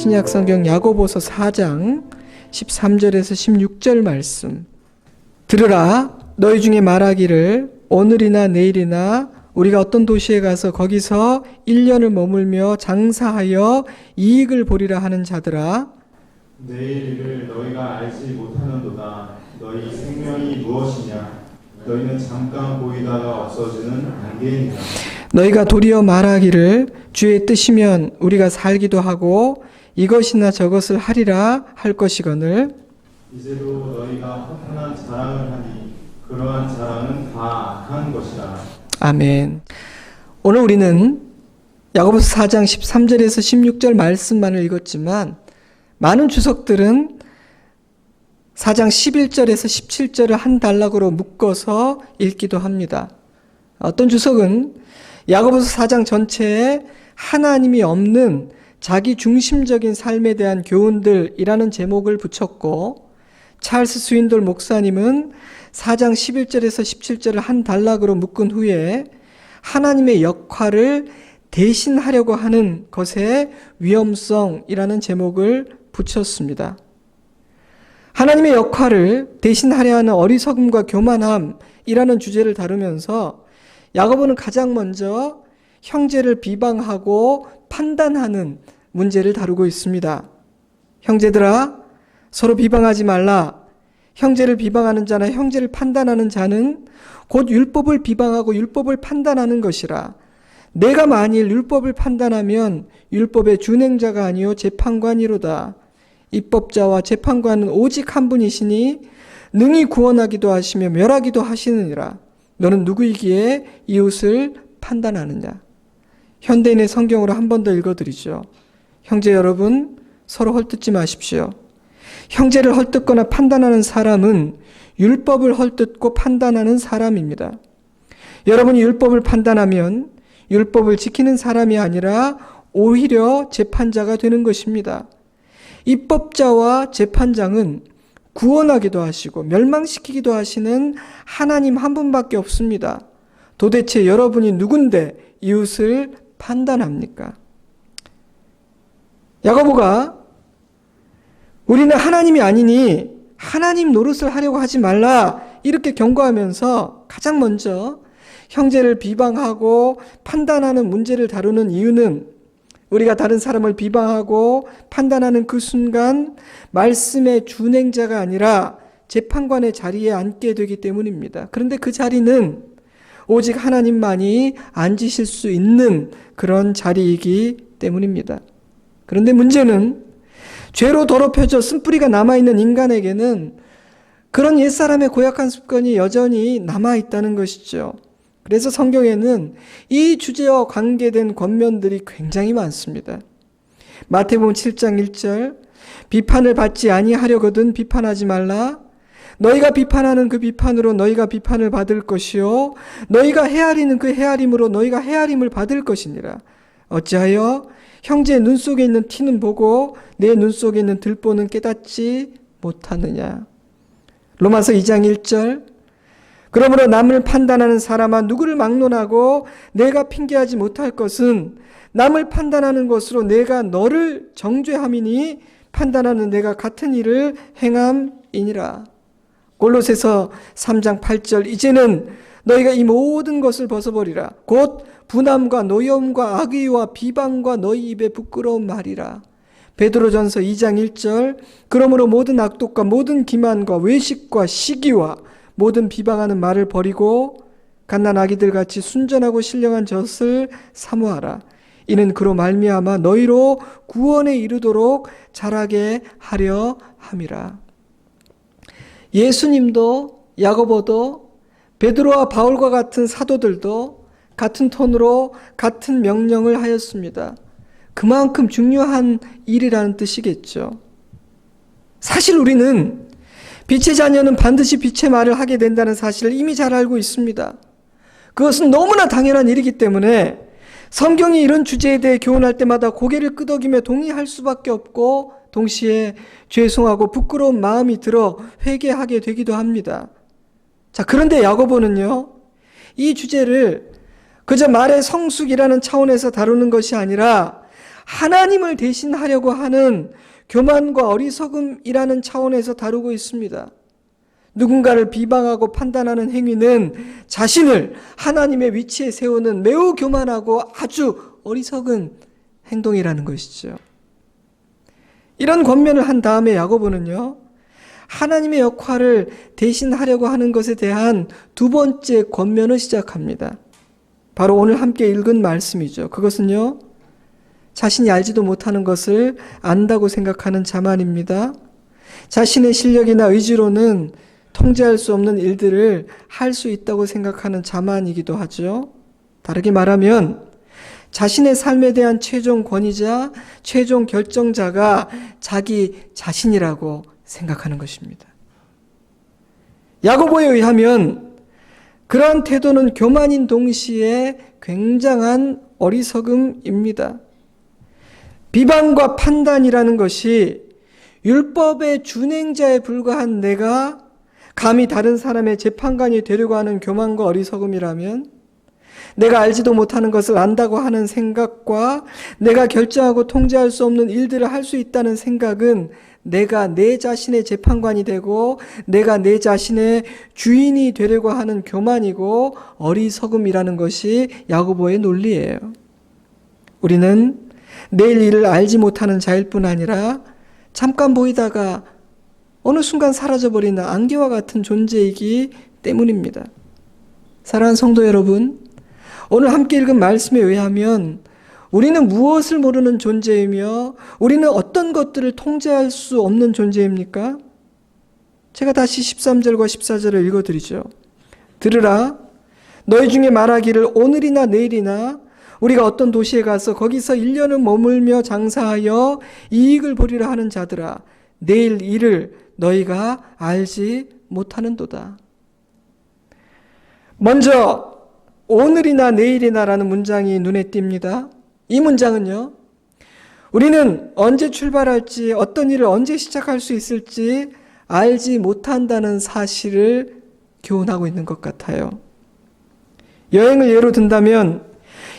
신약성경 야고보서 4장 13절에서 16절 말씀. 들으라, 너희 중에 말하기를 오늘이나 내일이나 우리가 어떤 도시에 가서 거기서 1년을 머물며 장사하여 이익을 보리라 하는 자들아, 내일 일을 너희가 알지 못하는도다. 너희 생명이 무엇이냐? 너희는 잠깐 보이다가 없어지는 안개이니라. 너희가 도리어 말하기를 주의 뜻이면 우리가 살기도 하고 이것이나 저것을 하리라 할 것이거늘, 이제도 너희가 허탄한 자랑을 하니 그러한 자랑은 다 악한 것이라. 아멘. 오늘 우리는 야고보서 4장 13절에서 16절 말씀만을 읽었지만 많은 주석들은 4장 11절에서 17절을 한 단락으로 묶어서 읽기도 합니다. 어떤 주석은 야고보서 4장 전체에 하나님이 없는 자기 중심적인 삶에 대한 교훈들이라는 제목을 붙였고, 찰스 스윈돌 목사님은 4장 11절에서 17절을 한 단락으로 묶은 후에 하나님의 역할을 대신하려고 하는 것의 위험성이라는 제목을 붙였습니다. 하나님의 역할을 대신하려 하는 어리석음과 교만함이라는 주제를 다루면서 야고보는 가장 먼저 형제를 비방하고 판단하는 문제를 다루고 있습니다. 형제들아, 서로 비방하지 말라. 형제를 비방하는 자나 형제를 판단하는 자는 곧 율법을 비방하고 율법을 판단하는 것이라. 내가 만일 율법을 판단하면 율법의 준행자가 아니요 재판관이로다. 입법자와 재판관은 오직 한 분이시니 능히 구원하기도 하시며 멸하기도 하시느니라. 너는 누구이기에 이웃을 판단하느냐. 현대인의 성경으로 한 번 더 읽어드리죠. 형제 여러분, 서로 헐뜯지 마십시오. 형제를 헐뜯거나 판단하는 사람은 율법을 헐뜯고 판단하는 사람입니다. 여러분이 율법을 판단하면 율법을 지키는 사람이 아니라 오히려 재판자가 되는 것입니다. 입법자와 재판장은 구원하기도 하시고 멸망시키기도 하시는 하나님 한 분밖에 없습니다. 도대체 여러분이 누군데 이웃을 판단합니까? 야고보가 우리는 하나님이 아니니 하나님 노릇을 하려고 하지 말라 이렇게 경고하면서 가장 먼저 형제를 비방하고 판단하는 문제를 다루는 이유는 우리가 다른 사람을 비방하고 판단하는 그 순간 말씀의 준행자가 아니라 재판관의 자리에 앉게 되기 때문입니다. 그런데 그 자리는 오직 하나님만이 앉으실 수 있는 그런 자리이기 때문입니다. 그런데 문제는 죄로 더럽혀져 쓴뿌리가 남아있는 인간에게는 그런 옛사람의 고약한 습관이 여전히 남아있다는 것이죠. 그래서 성경에는 이 주제와 관계된 권면들이 굉장히 많습니다. 마태복음 7장 1절, 비판을 받지 아니하려거든 비판하지 말라. 너희가 비판하는 그 비판으로 너희가 비판을 받을 것이요 너희가 헤아리는 그 헤아림으로 너희가 헤아림을 받을 것이니라. 어찌하여 형제의 눈 속에 있는 티는 보고 내 눈 속에 있는 들보는 깨닫지 못하느냐. 로마서 2장 1절, 그러므로 남을 판단하는 사람아 누구를 막론하고 내가 핑계하지 못할 것은 남을 판단하는 것으로 내가 너를 정죄함이니 판단하는 내가 같은 일을 행함이니라. 골로새서 3장 8절, 이제는 너희가 이 모든 것을 벗어버리라. 곧 분함과 노여움과 악의와 비방과 너희 입에 부끄러운 말이라. 베드로전서 2장 1절, 그러므로 모든 악독과 모든 기만과 외식과 시기와 모든 비방하는 말을 버리고 갓난 아기들같이 순전하고 신령한 젖을 사모하라. 이는 그로 말미암아 너희로 구원에 이르도록 자라게 하려 함이라. 예수님도 야고보도 베드로와 바울과 같은 사도들도 같은 톤으로 같은 명령을 하였습니다. 그만큼 중요한 일이라는 뜻이겠죠. 사실 우리는 빛의 자녀는 반드시 빛의 말을 하게 된다는 사실을 이미 잘 알고 있습니다. 그것은 너무나 당연한 일이기 때문에 성경이 이런 주제에 대해 교훈할 때마다 고개를 끄덕이며 동의할 수밖에 없고 동시에 죄송하고 부끄러운 마음이 들어 회개하게 되기도 합니다. 자, 그런데 야고보는요, 이 주제를 그저 말의 성숙이라는 차원에서 다루는 것이 아니라 하나님을 대신하려고 하는 교만과 어리석음이라는 차원에서 다루고 있습니다. 누군가를 비방하고 판단하는 행위는 자신을 하나님의 위치에 세우는 매우 교만하고 아주 어리석은 행동이라는 것이죠. 이런 권면을 한 다음에 야고보는요, 하나님의 역할을 대신하려고 하는 것에 대한 두 번째 권면을 시작합니다. 바로 오늘 함께 읽은 말씀이죠. 그것은요, 자신이 알지도 못하는 것을 안다고 생각하는 자만입니다. 자신의 실력이나 의지로는 통제할 수 없는 일들을 할 수 있다고 생각하는 자만이기도 하죠. 다르게 말하면 자신의 삶에 대한 최종 권위자, 최종 결정자가 자기 자신이라고 생각하는 것입니다. 야고보에 의하면 그러한 태도는 교만인 동시에 굉장한 어리석음입니다. 비방과 판단이라는 것이 율법의 준행자에 불과한 내가 감히 다른 사람의 재판관이 되려고 하는 교만과 어리석음이라면, 내가 알지도 못하는 것을 안다고 하는 생각과 내가 결정하고 통제할 수 없는 일들을 할 수 있다는 생각은 내가 내 자신의 재판관이 되고 내가 내 자신의 주인이 되려고 하는 교만이고 어리석음이라는 것이 야고보의 논리예요. 우리는 내일 일을 알지 못하는 자일 뿐 아니라 잠깐 보이다가 어느 순간 사라져버리는 안개와 같은 존재이기 때문입니다. 사랑하는 성도 여러분, 오늘 함께 읽은 말씀에 의하면 우리는 무엇을 모르는 존재이며 우리는 어떤 것들을 통제할 수 없는 존재입니까? 제가 다시 13절과 14절을 읽어드리죠. 들으라, 너희 중에 말하기를 오늘이나 내일이나 우리가 어떤 도시에 가서 거기서 1년을 머물며 장사하여 이익을 보리라 하는 자들아, 내일 일을 너희가 알지 못하는도다. 먼저 오늘이나 내일이나라는 문장이 눈에 띕니다. 이 문장은요, 우리는 언제 출발할지, 어떤 일을 언제 시작할 수 있을지 알지 못한다는 사실을 교훈하고 있는 것 같아요. 여행을 예로 든다면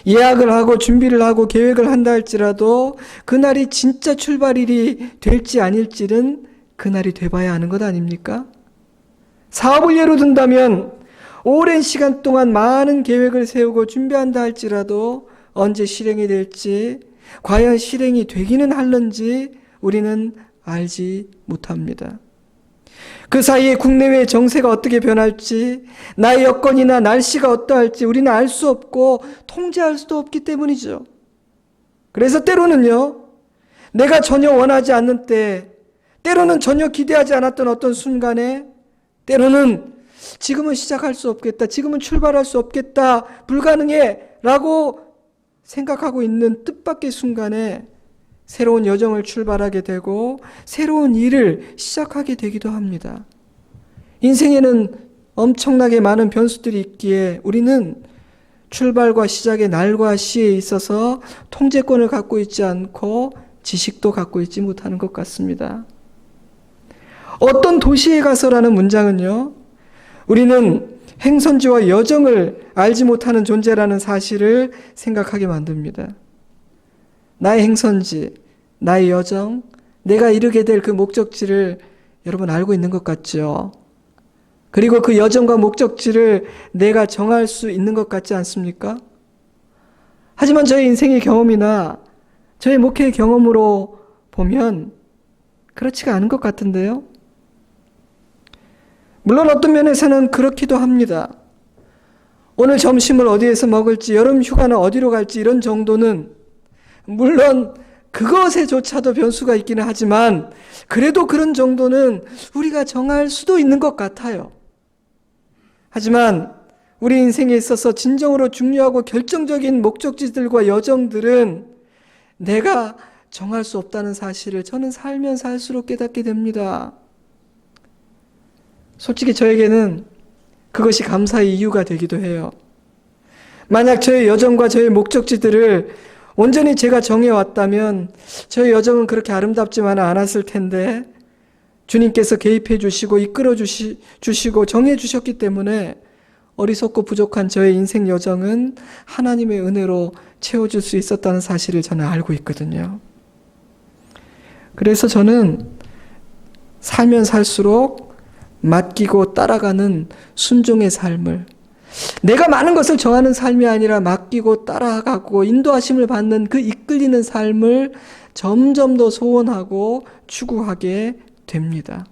예약을 하고 준비를 하고 계획을 한다 할지라도 그날이 진짜 출발일이 될지 아닐지는 그날이 돼봐야 하는 것 아닙니까? 사업을 예로 든다면 오랜 시간 동안 많은 계획을 세우고 준비한다 할지라도 언제 실행이 될지, 과연 실행이 되기는 할는지 우리는 알지 못합니다. 그 사이에 국내외 정세가 어떻게 변할지, 나의 여건이나 날씨가 어떠할지 우리는 알 수 없고 통제할 수도 없기 때문이죠. 그래서 때로는요, 내가 전혀 원하지 않는 때, 때로는 전혀 기대하지 않았던 어떤 순간에, 때로는 지금은 시작할 수 없겠다, 지금은 출발할 수 없겠다, 불가능해 라고 생각하고 있는 뜻밖의 순간에 새로운 여정을 출발하게 되고 새로운 일을 시작하게 되기도 합니다. 인생에는 엄청나게 많은 변수들이 있기에 우리는 출발과 시작의 날과 시에 있어서 통제권을 갖고 있지 않고 지식도 갖고 있지 못하는 것 같습니다. 어떤 도시에 가서라는 문장은요, 우리는 행선지와 여정을 알지 못하는 존재라는 사실을 생각하게 만듭니다. 나의 행선지, 나의 여정, 내가 이루게 될 그 목적지를 여러분 알고 있는 것 같죠? 그리고 그 여정과 목적지를 내가 정할 수 있는 것 같지 않습니까? 하지만 저의 인생의 경험이나 저의 목회의 경험으로 보면 그렇지가 않은 것 같은데요. 물론 어떤 면에서는 그렇기도 합니다. 오늘 점심을 어디에서 먹을지, 여름 휴가는 어디로 갈지 이런 정도는 물론 그것에조차도 변수가 있기는 하지만 그래도 그런 정도는 우리가 정할 수도 있는 것 같아요. 하지만 우리 인생에 있어서 진정으로 중요하고 결정적인 목적지들과 여정들은 내가 정할 수 없다는 사실을 저는 살면서 살수록 깨닫게 됩니다. 솔직히 저에게는 그것이 감사의 이유가 되기도 해요. 만약 저의 여정과 저의 목적지들을 온전히 제가 정해왔다면 저의 여정은 그렇게 아름답지만 않았을 텐데 주님께서 개입해 주시고 이끌어 주시고 정해 주셨기 때문에 어리석고 부족한 저의 인생 여정은 하나님의 은혜로 채워줄 수 있었다는 사실을 저는 알고 있거든요. 그래서 저는 살면 살수록 맡기고 따라가는 순종의 삶을, 내가 많은 것을 정하는 삶이 아니라 맡기고 따라가고 인도하심을 받는 그 이끌리는 삶을 점점 더 소원하고 추구하게 됩니다.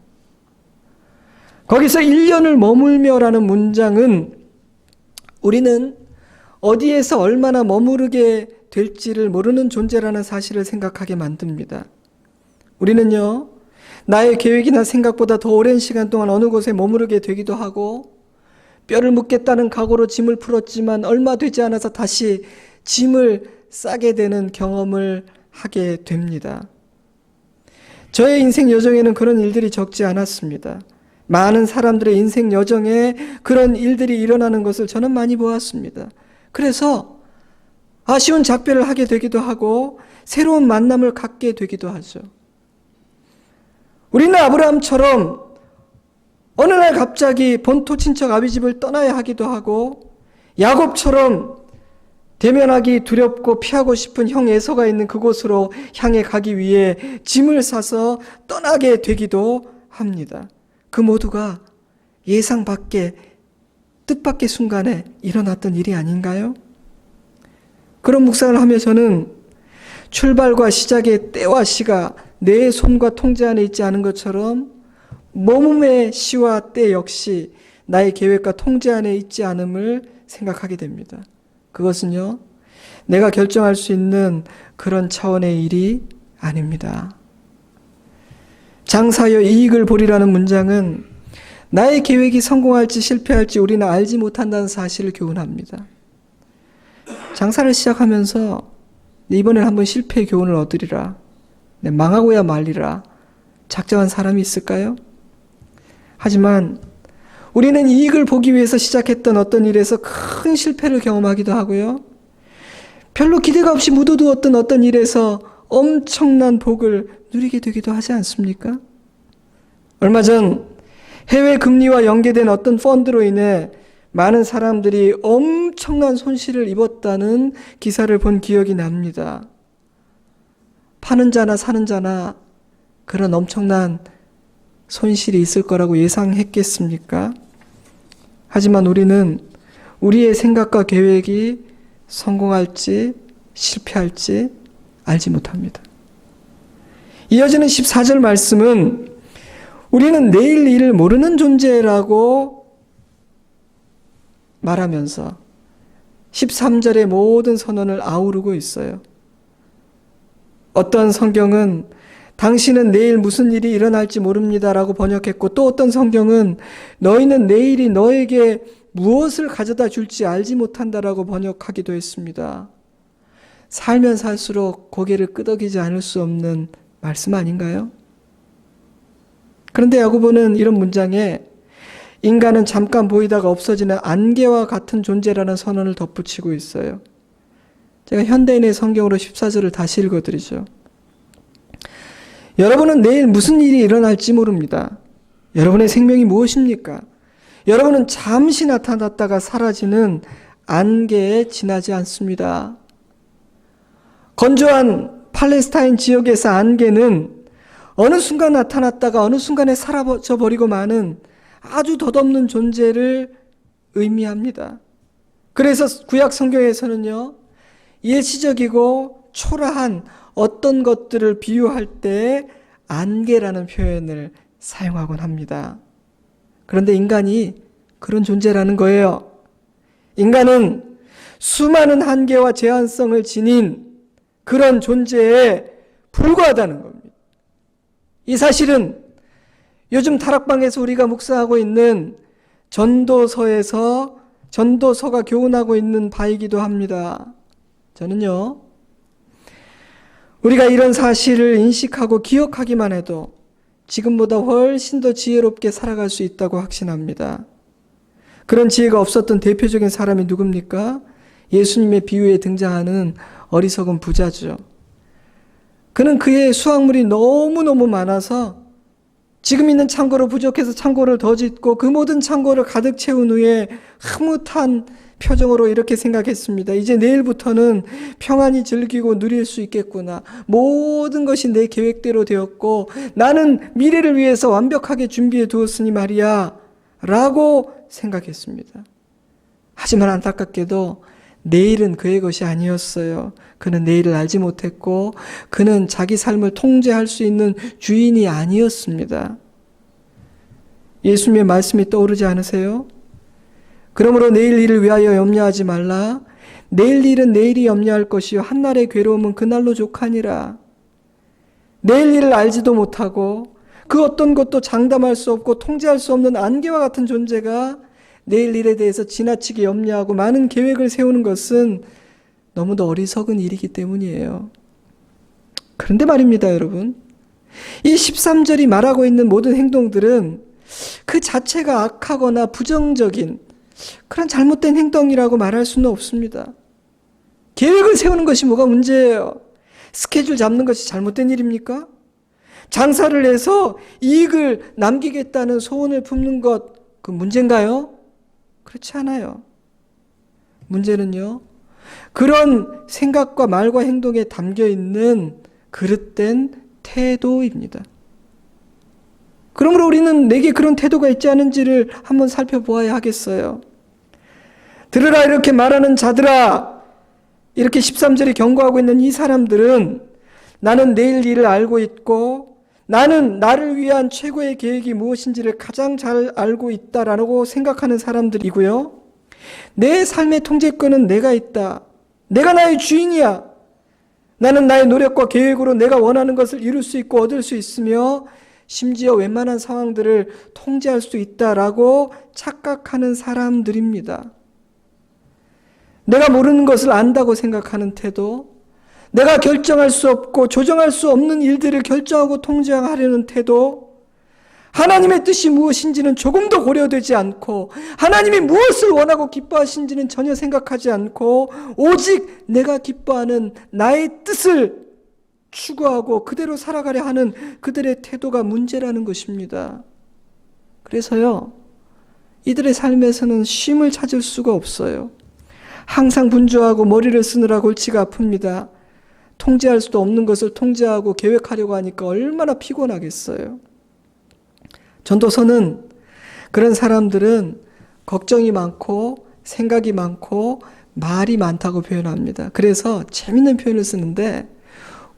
거기서 1년을 머물며라는 문장은 우리는 어디에서 얼마나 머무르게 될지를 모르는 존재라는 사실을 생각하게 만듭니다. 우리는요, 나의 계획이나 생각보다 더 오랜 시간 동안 어느 곳에 머무르게 되기도 하고, 뼈를 묻겠다는 각오로 짐을 풀었지만 얼마 되지 않아서 다시 짐을 싸게 되는 경험을 하게 됩니다. 저의 인생 여정에는 그런 일들이 적지 않았습니다. 많은 사람들의 인생 여정에 그런 일들이 일어나는 것을 저는 많이 보았습니다. 그래서 아쉬운 작별을 하게 되기도 하고 새로운 만남을 갖게 되기도 하죠. 우리는 아브라함처럼 어느 날 갑자기 본토 친척 아비집을 떠나야 하기도 하고, 야곱처럼 대면하기 두렵고 피하고 싶은 형 에서가 있는 그곳으로 향해 가기 위해 짐을 싸서 떠나게 되기도 합니다. 그 모두가 예상 밖의, 뜻밖의 순간에 일어났던 일이 아닌가요? 그런 묵상을 하며 저는 출발과 시작의 때와 시가 내 손과 통제 안에 있지 않은 것처럼 머금의 시와 때 역시 나의 계획과 통제 안에 있지 않음을 생각하게 됩니다. 그것은요, 내가 결정할 수 있는 그런 차원의 일이 아닙니다. 장사여 이익을 보리라는 문장은 나의 계획이 성공할지 실패할지 우리는 알지 못한다는 사실을 교훈합니다. 장사를 시작하면서 이번엔 한번 실패의 교훈을 얻으리라, 망하고야 말리라 작정한 사람이 있을까요? 하지만 우리는 이익을 보기 위해서 시작했던 어떤 일에서 큰 실패를 경험하기도 하고요, 별로 기대가 없이 묻어두었던 어떤 일에서 엄청난 복을 누리게 되기도 하지 않습니까? 얼마 전 해외 금리와 연계된 어떤 펀드로 인해 많은 사람들이 엄청난 손실을 입었다는 기사를 본 기억이 납니다. 파는 자나 사는 자나 그런 엄청난 손실이 있을 거라고 예상했겠습니까? 하지만 우리는 우리의 생각과 계획이 성공할지 실패할지 알지 못합니다. 이어지는 14절 말씀은 우리는 내일 일을 모르는 존재라고 말하면서 13절의 모든 선언을 아우르고 있어요. 어떤 성경은 당신은 내일 무슨 일이 일어날지 모릅니다라고 번역했고, 또 어떤 성경은 너희는 내일이 너에게 무엇을 가져다 줄지 알지 못한다라고 번역하기도 했습니다. 살면 살수록 고개를 끄덕이지 않을 수 없는 말씀 아닌가요? 그런데 야고보는 이런 문장에 인간은 잠깐 보이다가 없어지는 안개와 같은 존재라는 선언을 덧붙이고 있어요. 제가 현대인의 성경으로 14절을 다시 읽어드리죠. 여러분은 내일 무슨 일이 일어날지 모릅니다. 여러분의 생명이 무엇입니까? 여러분은 잠시 나타났다가 사라지는 안개에 지나지 않습니다. 건조한 팔레스타인 지역에서 안개는 어느 순간 나타났다가 어느 순간에 사라져 버리고 마는 아주 덧없는 존재를 의미합니다. 그래서 구약 성경에서는요, 일시적이고 초라한 어떤 것들을 비유할 때 안개라는 표현을 사용하곤 합니다. 그런데 인간이 그런 존재라는 거예요. 인간은 수많은 한계와 제한성을 지닌 그런 존재에 불과하다는 겁니다. 이 사실은 요즘 다락방에서 우리가 묵상하고 있는 전도서가 교훈하고 있는 바이기도 합니다. 저는요, 우리가 이런 사실을 인식하고 기억하기만 해도 지금보다 훨씬 더 지혜롭게 살아갈 수 있다고 확신합니다. 그런 지혜가 없었던 대표적인 사람이 누굽니까? 예수님의 비유에 등장하는 어리석은 부자죠. 그는 그의 수확물이 너무너무 많아서 지금 있는 창고로 부족해서 창고를 더 짓고 그 모든 창고를 가득 채운 후에 흐뭇한 표정으로 이렇게 생각했습니다. 이제 내일부터는 평안히 즐기고 누릴 수 있겠구나. 모든 것이 내 계획대로 되었고 나는 미래를 위해서 완벽하게 준비해 두었으니 말이야 라고 생각했습니다. 하지만 안타깝게도 내일은 그의 것이 아니었어요. 그는 내일을 알지 못했고 그는 자기 삶을 통제할 수 있는 주인이 아니었습니다. 예수님의 말씀이 떠오르지 않으세요? 그러므로 내일 일을 위하여 염려하지 말라. 내일 일은 내일이 염려할 것이요 한날의 괴로움은 그날로 족하니라. 내일 일을 알지도 못하고 그 어떤 것도 장담할 수 없고 통제할 수 없는 안개와 같은 존재가 내일 일에 대해서 지나치게 염려하고 많은 계획을 세우는 것은 너무도 어리석은 일이기 때문이에요. 그런데 말입니다, 여러분. 이 13절이 말하고 있는 모든 행동들은 그 자체가 악하거나 부정적인 그런 잘못된 행동이라고 말할 수는 없습니다. 계획을 세우는 것이 뭐가 문제예요? 스케줄 잡는 것이 잘못된 일입니까? 장사를 해서 이익을 남기겠다는 소원을 품는 것, 그 문제인가요? 그렇지 않아요. 문제는요, 그런 생각과 말과 행동에 담겨 있는 그릇된 태도입니다. 그러므로 우리는 내게 그런 태도가 있지 않은지를 한번 살펴보아야 하겠어요. 들으라 이렇게 말하는 자들아, 이렇게 13절이 경고하고 있는 이 사람들은 나는 내일 일을 알고 있고 나는 나를 위한 최고의 계획이 무엇인지를 가장 잘 알고 있다라고 생각하는 사람들이고요. 내 삶의 통제권은 내가 있다. 내가 나의 주인이야. 나는 나의 노력과 계획으로 내가 원하는 것을 이룰 수 있고 얻을 수 있으며 심지어 웬만한 상황들을 통제할 수 있다라고 착각하는 사람들입니다. 내가 모르는 것을 안다고 생각하는 태도, 내가 결정할 수 없고 조정할 수 없는 일들을 결정하고 통제하려는 태도, 하나님의 뜻이 무엇인지는 조금도 고려되지 않고 하나님이 무엇을 원하고 기뻐하신지는 전혀 생각하지 않고 오직 내가 기뻐하는 나의 뜻을 추구하고 그대로 살아가려 하는 그들의 태도가 문제라는 것입니다. 그래서요, 이들의 삶에서는 쉼을 찾을 수가 없어요. 항상 분주하고 머리를 쓰느라 골치가 아픕니다. 통제할 수도 없는 것을 통제하고 계획하려고 하니까 얼마나 피곤하겠어요. 전도서는 그런 사람들은 걱정이 많고 생각이 많고 말이 많다고 표현합니다. 그래서 재밌는 표현을 쓰는데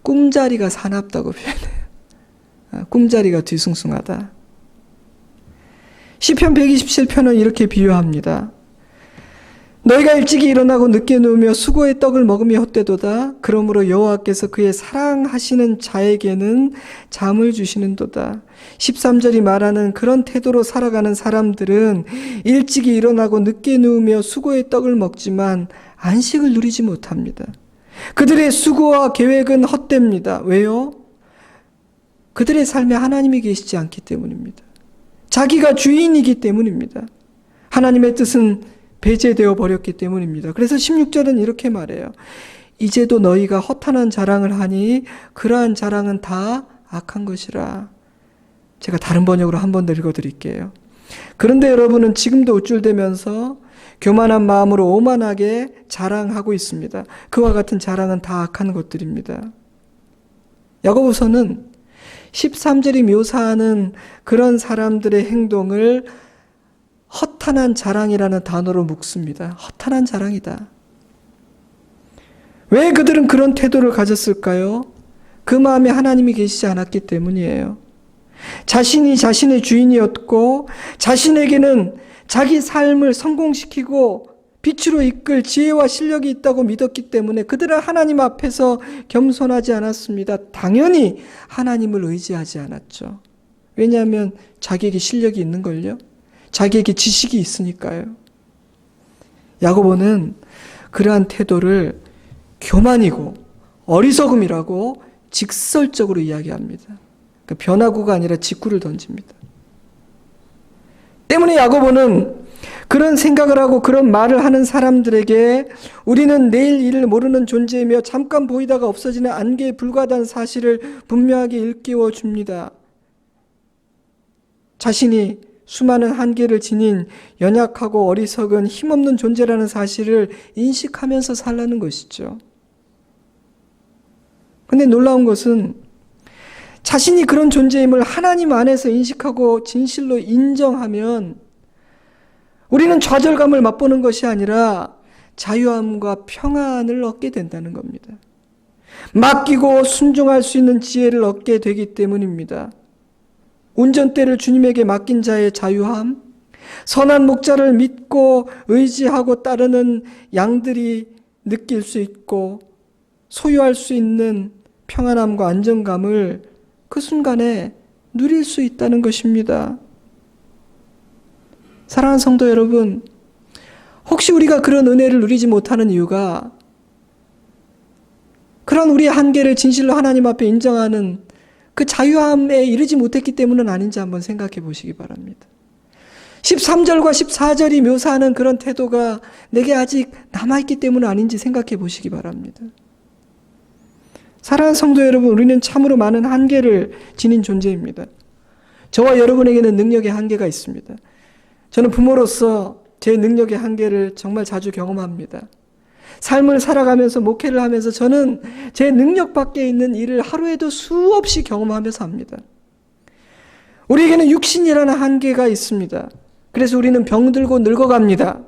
꿈자리가 사납다고 표현해요. 꿈자리가 뒤숭숭하다. 시편 127편은 이렇게 비유합니다. 너희가 일찍이 일어나고 늦게 누우며 수고의 떡을 먹으며 헛되도다. 그러므로 여호와께서 그의 사랑하시는 자에게는 잠을 주시는도다. 13절이 말하는 그런 태도로 살아가는 사람들은 일찍이 일어나고 늦게 누우며 수고의 떡을 먹지만 안식을 누리지 못합니다. 그들의 수고와 계획은 헛됩니다. 왜요? 그들의 삶에 하나님이 계시지 않기 때문입니다. 자기가 주인이기 때문입니다. 하나님의 뜻은 배제되어 버렸기 때문입니다. 그래서 16절은 이렇게 말해요. 이제도 너희가 허탄한 자랑을 하니 그러한 자랑은 다 악한 것이라. 제가 다른 번역으로 한 번 더 읽어드릴게요. 그런데 여러분은 지금도 우쭐대면서 교만한 마음으로 오만하게 자랑하고 있습니다. 그와 같은 자랑은 다 악한 것들입니다. 야고보서는 13절이 묘사하는 그런 사람들의 행동을 허탄한 자랑이라는 단어로 묶습니다. 허탄한 자랑이다. 왜 그들은 그런 태도를 가졌을까요? 그 마음에 하나님이 계시지 않았기 때문이에요. 자신이 자신의 주인이었고 자신에게는 자기 삶을 성공시키고 빛으로 이끌 지혜와 실력이 있다고 믿었기 때문에 그들은 하나님 앞에서 겸손하지 않았습니다. 당연히 하나님을 의지하지 않았죠. 왜냐하면 자기에게 실력이 있는걸요. 자기에게 지식이 있으니까요. 야고보는 그러한 태도를 교만이고 어리석음이라고 직설적으로 이야기합니다. 그러니까 변화구가 아니라 직구를 던집니다. 때문에 야고보는 그런 생각을 하고 그런 말을 하는 사람들에게 우리는 내일 일을 모르는 존재이며 잠깐 보이다가 없어지는 안개에 불과하다는 사실을 분명하게 일깨워 줍니다. 자신이 수많은 한계를 지닌 연약하고 어리석은 힘없는 존재라는 사실을 인식하면서 살라는 것이죠. 근데 놀라운 것은 자신이 그런 존재임을 하나님 안에서 인식하고 진실로 인정하면 우리는 좌절감을 맛보는 것이 아니라 자유함과 평안을 얻게 된다는 겁니다. 맡기고 순종할 수 있는 지혜를 얻게 되기 때문입니다. 운전대를 주님에게 맡긴 자의 자유함, 선한 목자를 믿고 의지하고 따르는 양들이 느낄 수 있고 소유할 수 있는 평안함과 안정감을 그 순간에 누릴 수 있다는 것입니다. 사랑하는 성도 여러분, 혹시 우리가 그런 은혜를 누리지 못하는 이유가 그런 우리의 한계를 진실로 하나님 앞에 인정하는 그 자유함에 이르지 못했기 때문은 아닌지 한번 생각해 보시기 바랍니다. 13절과 14절이 묘사하는 그런 태도가 내게 아직 남아있기 때문은 아닌지 생각해 보시기 바랍니다. 사랑하는 성도 여러분, 우리는 참으로 많은 한계를 지닌 존재입니다. 저와 여러분에게는 능력의 한계가 있습니다. 저는 부모로서 제 능력의 한계를 정말 자주 경험합니다. 삶을 살아가면서 목회를 하면서 저는 제 능력 밖에 있는 일을 하루에도 수없이 경험하면서 합니다. 우리에게는 육신이라는 한계가 있습니다. 그래서 우리는 병들고 늙어갑니다.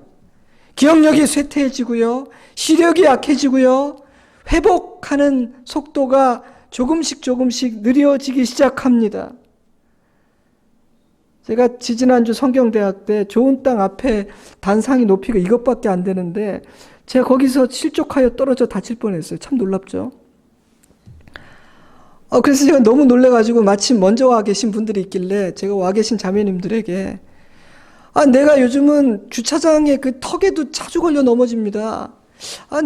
기억력이 쇠퇴해지고요. 시력이 약해지고요. 회복하는 속도가 조금씩 느려지기 시작합니다. 제가 지지난주 성경대학 때 좋은 땅 앞에 단상이 높이가 이것밖에 안 되는데 제가 거기서 실족하여 떨어져 다칠 뻔했어요. 참 놀랍죠. 그래서 제가 너무 놀래가지고 마침 먼저 와 계신 분들이 있길래 제가 와 계신 자매님들에게 내가 요즘은 주차장에 그 턱에도 자주 걸려 넘어집니다.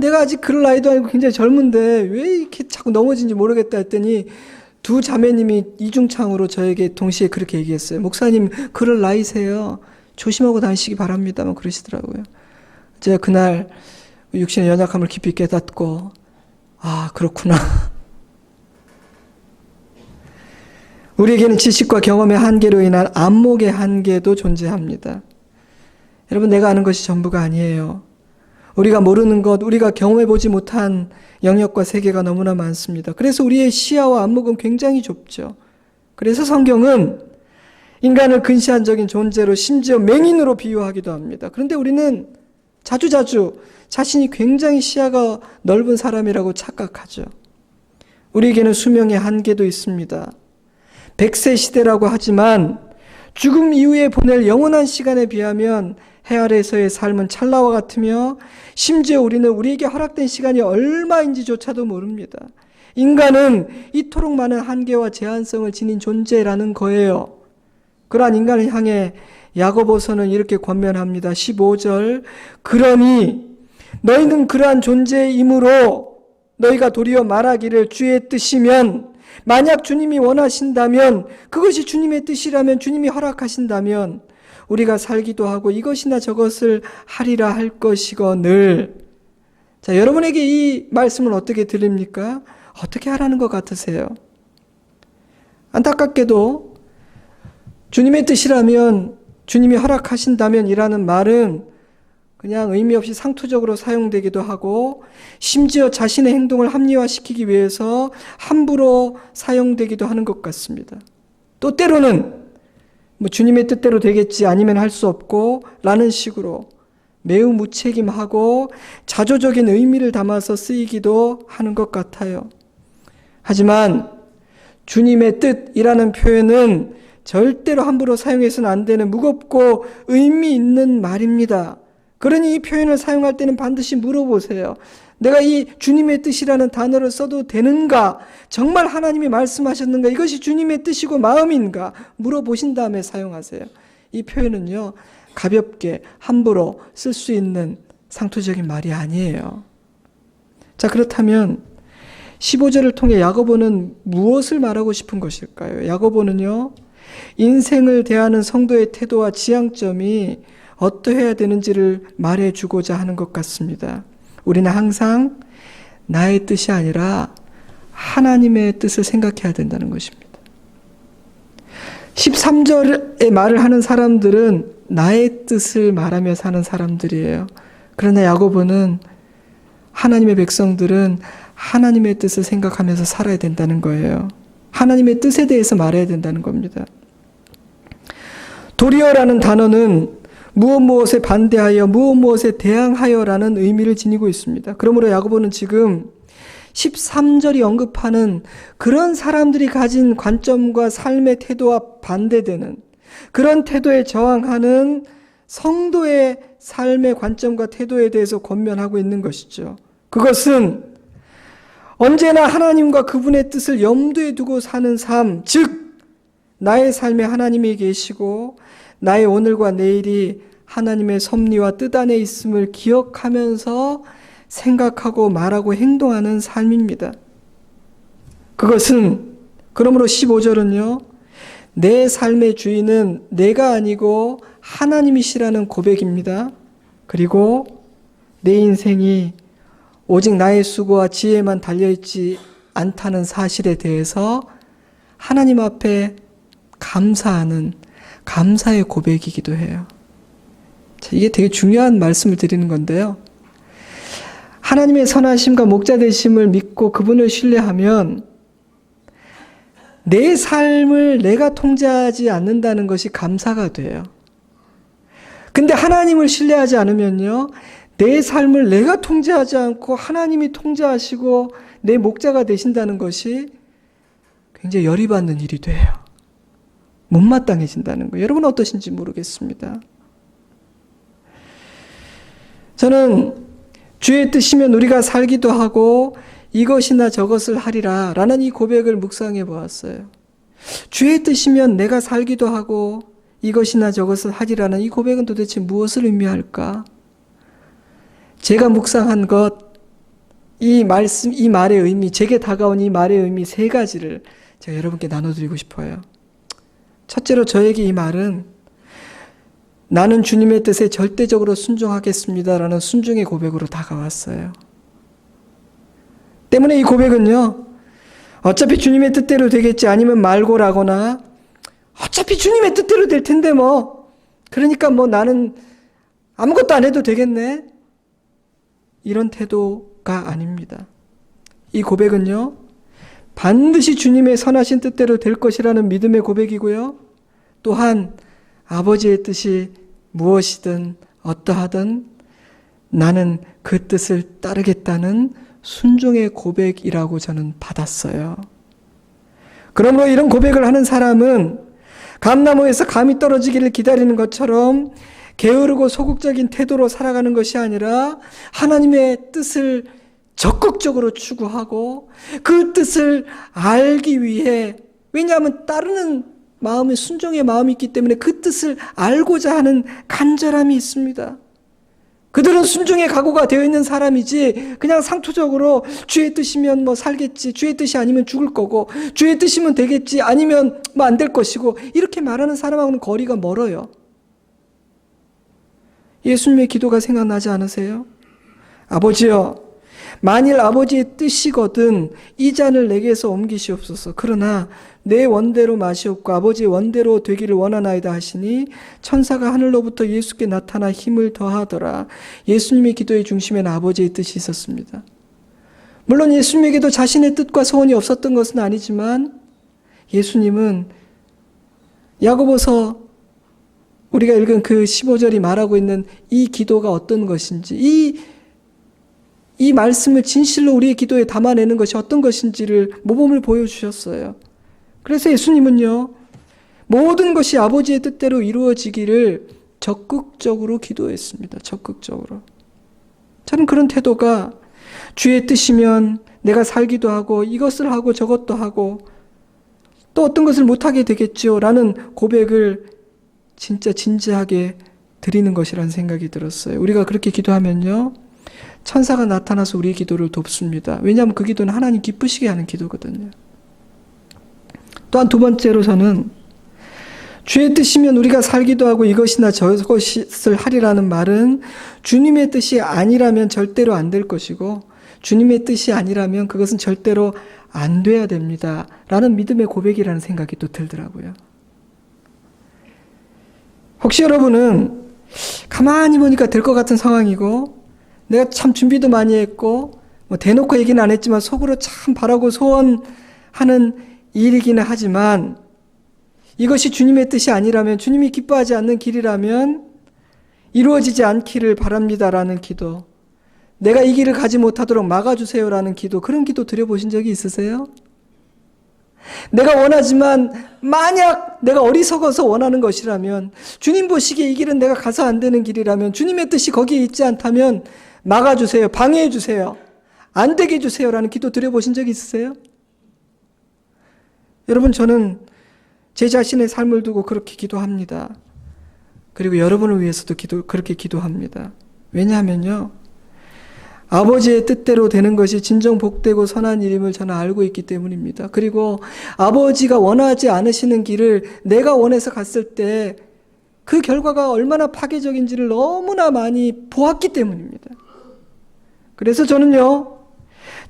내가 아직 그럴 나이도 아니고 굉장히 젊은데 왜 이렇게 자꾸 넘어진지 모르겠다 했더니 두 자매님이 이중창으로 저에게 동시에 그렇게 얘기했어요. 목사님, 그럴 나이세요. 조심하고 다니시기 바랍니다. 막 그러시더라고요. 제가 그날 육신의 연약함을 깊이 깨닫고 그렇구나. 우리에게는 지식과 경험의 한계로 인한 안목의 한계도 존재합니다. 여러분, 내가 아는 것이 전부가 아니에요. 우리가 모르는 것, 우리가 경험해보지 못한 영역과 세계가 너무나 많습니다. 그래서 우리의 시야와 안목은 굉장히 좁죠. 그래서 성경은 인간을 근시안적인 존재로 심지어 맹인으로 비유하기도 합니다. 그런데 우리는 자주자주 자신이 굉장히 시야가 넓은 사람이라고 착각하죠. 우리에게는 수명의 한계도 있습니다. 100세 시대라고 하지만 죽음 이후에 보낼 영원한 시간에 비하면 해 아래에서의 삶은 찰나와 같으며 심지어 우리는 우리에게 허락된 시간이 얼마인지조차도 모릅니다. 인간은 이토록 많은 한계와 제한성을 지닌 존재라는 거예요. 그러한 인간을 향해 야고보서는 이렇게 권면합니다. 15절, 그러니 너희는 그러한 존재이므로 너희가 도리어 말하기를 주의 뜻이면, 만약 주님이 원하신다면, 그것이 주님의 뜻이라면, 주님이 허락하신다면 우리가 살기도 하고 이것이나 저것을 하리라 할 것이거늘. 자, 여러분에게 이 말씀을 어떻게 들립니까? 어떻게 하라는 것 같으세요? 안타깝게도 주님의 뜻이라면, 주님이 허락하신다면 이라는 말은 그냥 의미 없이 상투적으로 사용되기도 하고 심지어 자신의 행동을 합리화시키기 위해서 함부로 사용되기도 하는 것 같습니다. 또 때로는 주님의 뜻대로 되겠지 아니면 할 수 없고 라는 식으로 매우 무책임하고 자조적인 의미를 담아서 쓰이기도 하는 것 같아요. 하지만 주님의 뜻이라는 표현은 절대로 함부로 사용해서는 안 되는 무겁고 의미 있는 말입니다. 그러니 이 표현을 사용할 때는 반드시 물어보세요. 내가 이 주님의 뜻이라는 단어를 써도 되는가? 정말 하나님이 말씀하셨는가? 이것이 주님의 뜻이고 마음인가? 물어보신 다음에 사용하세요. 이 표현은요, 가볍게 함부로 쓸 수 있는 상투적인 말이 아니에요. 자, 그렇다면 15절을 통해 야고보는 무엇을 말하고 싶은 것일까요? 야고보는요, 인생을 대하는 성도의 태도와 지향점이 어떠해야 되는지를 말해주고자 하는 것 같습니다. 우리는 항상 나의 뜻이 아니라 하나님의 뜻을 생각해야 된다는 것입니다. 13절의 말을 하는 사람들은 나의 뜻을 말하며 사는 사람들이에요. 그러나 야고보는 하나님의 백성들은 하나님의 뜻을 생각하면서 살아야 된다는 거예요. 하나님의 뜻에 대해서 말해야 된다는 겁니다. 도리어라는 단어는 무엇에 반대하여 무엇에 대항하여라는 의미를 지니고 있습니다. 그러므로 야고보는 지금 13절이 언급하는 그런 사람들이 가진 관점과 삶의 태도와 반대되는 그런 태도에 저항하는 성도의 삶의 관점과 태도에 대해서 권면하고 있는 것이죠. 그것은 언제나 하나님과 그분의 뜻을 염두에 두고 사는 삶, 즉 나의 삶에 하나님이 계시고 나의 오늘과 내일이 하나님의 섭리와 뜻 안에 있음을 기억하면서 생각하고 말하고 행동하는 삶입니다. 그것은 그러므로 15절은요. 내 삶의 주인은 내가 아니고 하나님이시라는 고백입니다. 그리고 내 인생이 오직 나의 수고와 지혜만 달려있지 않다는 사실에 대해서 하나님 앞에 감사하는 감사의 고백이기도 해요. 자, 이게 되게 중요한 말씀을 드리는 건데요. 하나님의 선하심과 목자 되심을 믿고 그분을 신뢰하면 내 삶을 내가 통제하지 않는다는 것이 감사가 돼요. 근데 하나님을 신뢰하지 않으면요. 내 삶을 내가 통제하지 않고 하나님이 통제하시고 내 목자가 되신다는 것이 굉장히 열이 받는 일이 돼요. 못마땅해진다는 거예요. 여러분 어떠신지 모르겠습니다. 저는 주의 뜻이면 우리가 살기도 하고 이것이나 저것을 하리라 라는 이 고백을 묵상해 보았어요. 주의 뜻이면 내가 살기도 하고 이것이나 저것을 하리라는 이 고백은 도대체 무엇을 의미할까? 제가 묵상한 것, 이 말씀, 이 말의 의미, 제게 다가온 이 말의 의미 세 가지를 제가 여러분께 나눠드리고 싶어요. 첫째로 저에게 이 말은 나는 주님의 뜻에 절대적으로 순종하겠습니다라는 순종의 고백으로 다가왔어요. 때문에 이 고백은요. 어차피 주님의 뜻대로 되겠지 아니면 말고라거나 어차피 주님의 뜻대로 될 텐데 뭐 그러니까 뭐 나는 아무것도 안 해도 되겠네. 이런 태도가 아닙니다. 이 고백은요. 반드시 주님의 선하신 뜻대로 될 것이라는 믿음의 고백이고요. 또한 아버지의 뜻이 무엇이든 어떠하든 나는 그 뜻을 따르겠다는 순종의 고백이라고 저는 받았어요. 그러므로 이런 고백을 하는 사람은 감나무에서 감이 떨어지기를 기다리는 것처럼 게으르고 소극적인 태도로 살아가는 것이 아니라 하나님의 뜻을 적극적으로 추구하고 그 뜻을 알기 위해 왜냐하면 따르는 마음이 순종의 마음이 있기 때문에 그 뜻을 알고자 하는 간절함이 있습니다. 그들은 순종의 각오가 되어 있는 사람이지 그냥 상투적으로 주의 뜻이면 뭐 살겠지 주의 뜻이 아니면 죽을 거고 주의 뜻이면 되겠지 아니면 뭐 안 될 것이고 이렇게 말하는 사람하고는 거리가 멀어요. 예수님의 기도가 생각나지 않으세요? 아버지여 만일 아버지의 뜻이거든 이 잔을 내게서 옮기시옵소서. 그러나 내 원대로 마시옵고 아버지의 원대로 되기를 원하나이다 하시니 천사가 하늘로부터 예수께 나타나 힘을 더하더라. 예수님의 기도의 중심에는 아버지의 뜻이 있었습니다. 물론 예수님에게도 자신의 뜻과 소원이 없었던 것은 아니지만 예수님은 야고보서 우리가 읽은 그 15절이 말하고 있는 이 기도가 어떤 것인지 이 말씀을 진실로 우리의 기도에 담아내는 것이 어떤 것인지를 모범을 보여주셨어요. 그래서 예수님은요. 모든 것이 아버지의 뜻대로 이루어지기를 적극적으로 기도했습니다. 적극적으로. 저는 그런 태도가 주의 뜻이면 내가 살기도 하고 이것을 하고 저것도 하고 또 어떤 것을 못하게 되겠죠 라는 고백을 진짜 진지하게 드리는 것이라는 생각이 들었어요. 우리가 그렇게 기도하면요. 천사가 나타나서 우리의 기도를 돕습니다. 왜냐하면 그 기도는 하나님 기쁘시게 하는 기도거든요. 또한 두 번째로 저는 주의 뜻이면 우리가 살기도 하고 이것이나 저것을 하리라는 말은 주님의 뜻이 아니라면 절대로 안 될 것이고 주님의 뜻이 아니라면 그것은 절대로 안 돼야 됩니다. 라는 믿음의 고백이라는 생각이 또 들더라고요. 혹시 여러분은 가만히 보니까 될 것 같은 상황이고 내가 참 준비도 많이 했고 뭐 대놓고 얘기는 안 했지만 속으로 참 바라고 소원하는 일이기는 하지만 이것이 주님의 뜻이 아니라면, 주님이 기뻐하지 않는 길이라면 이루어지지 않기를 바랍니다라는 기도, 내가 이 길을 가지 못하도록 막아주세요라는 기도, 그런 기도 드려보신 적이 있으세요? 내가 원하지만 만약 내가 어리석어서 원하는 것이라면, 주님 보시기에 이 길은 내가 가서 안 되는 길이라면, 주님의 뜻이 거기에 있지 않다면 막아주세요, 방해해주세요, 안 되게 해주세요라는 기도 드려보신 적이 있으세요? 여러분, 저는 제 자신의 삶을 두고 그렇게 기도합니다. 그리고 여러분을 위해서도 그렇게 기도합니다. 왜냐하면요, 아버지의 뜻대로 되는 것이 진정 복되고 선한 일임을 저는 알고 있기 때문입니다. 그리고 아버지가 원하지 않으시는 길을 내가 원해서 갔을 때 그 결과가 얼마나 파괴적인지를 너무나 많이 보았기 때문입니다. 그래서 저는요,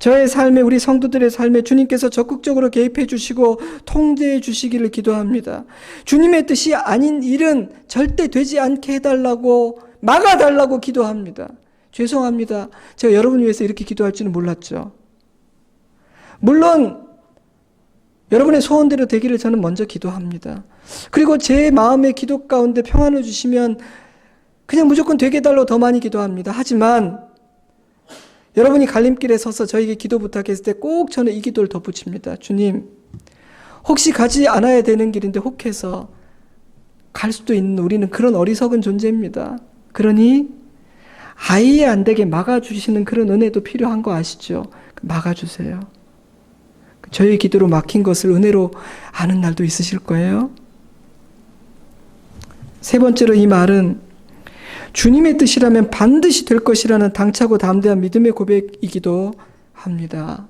저의 삶에, 우리 성도들의 삶에 주님께서 적극적으로 개입해 주시고 통제해 주시기를 기도합니다. 주님의 뜻이 아닌 일은 절대 되지 않게 해달라고, 막아달라고 기도합니다. 죄송합니다. 제가 여러분 위해서 이렇게 기도할 줄은 몰랐죠. 물론 여러분의 소원대로 되기를 저는 먼저 기도합니다. 그리고 제 마음의 기도 가운데 평안을 주시면 그냥 무조건 되게 해달라고 더 많이 기도합니다. 하지만 여러분이 갈림길에 서서 저에게 기도 부탁했을 때 꼭 저는 이 기도를 덧붙입니다. 주님, 혹시 가지 않아야 되는 길인데 혹해서 갈 수도 있는 우리는 그런 어리석은 존재입니다. 그러니 아예 안 되게 막아주시는 그런 은혜도 필요한 거 아시죠? 막아주세요. 저희 기도로 막힌 것을 은혜로 아는 날도 있으실 거예요. 세 번째로, 이 말은 주님의 뜻이라면 반드시 될 것이라는 당차고 담대한 믿음의 고백이기도 합니다.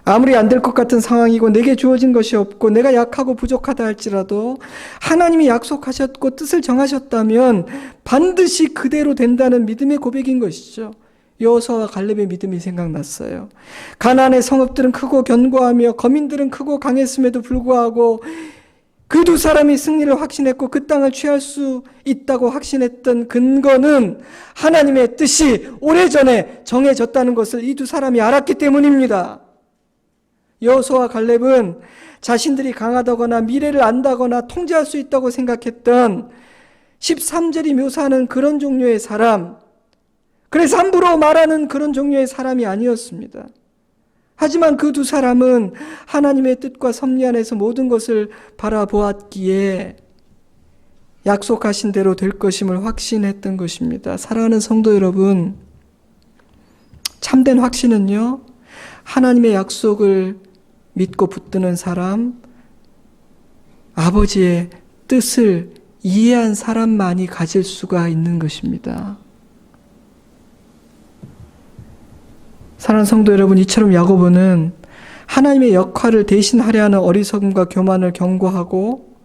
아무리 안 될 것 같은 상황이고 내게 주어진 것이 없고 내가 약하고 부족하다 할지라도 하나님이 약속하셨고 뜻을 정하셨다면 반드시 그대로 된다는 믿음의 고백인 것이죠. 여호수아와 갈렙의 믿음이 생각났어요. 가나안의 성읍들은 크고 견고하며 거민들은 크고 강했음에도 불구하고 그 두 사람이 승리를 확신했고 그 땅을 취할 수 있다고 확신했던 근거는 하나님의 뜻이 오래전에 정해졌다는 것을 이 두 사람이 알았기 때문입니다. 여호수아와 갈렙은 자신들이 강하다거나 미래를 안다거나 통제할 수 있다고 생각했던 13절이 묘사하는 그런 종류의 사람, 그래서 함부로 말하는 그런 종류의 사람이 아니었습니다. 하지만 그 두 사람은 하나님의 뜻과 섭리 안에서 모든 것을 바라보았기에 약속하신 대로 될 것임을 확신했던 것입니다. 사랑하는 성도 여러분, 참된 확신은요, 하나님의 약속을 믿고 붙드는 사람, 아버지의 뜻을 이해한 사람만이 가질 수가 있는 것입니다. 사랑하는 성도 여러분, 이처럼 야고보는 하나님의 역할을 대신하려 하는 어리석음과 교만을 경고하고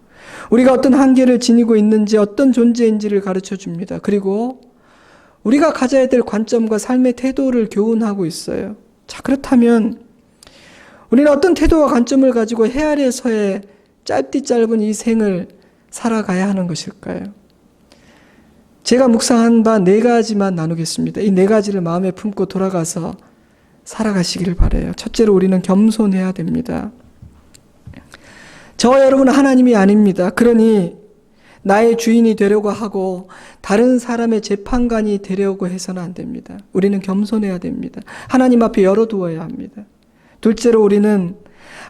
우리가 어떤 한계를 지니고 있는지, 어떤 존재인지를 가르쳐 줍니다. 그리고 우리가 가져야 될 관점과 삶의 태도를 교훈하고 있어요. 자, 그렇다면 우리는 어떤 태도와 관점을 가지고 해 아래서의 짧디 짧은 이 생을 살아가야 하는 것일까요? 제가 묵상한 바 4가지만 나누겠습니다. 이 4가지를 마음에 품고 돌아가서 살아가시기를 바라요. 첫째로, 우리는 겸손해야 됩니다. 저와 여러분은 하나님이 아닙니다. 그러니 나의 주인이 되려고 하고 다른 사람의 재판관이 되려고 해서는 안 됩니다. 우리는 겸손해야 됩니다. 하나님 앞에 열어두어야 합니다. 둘째로, 우리는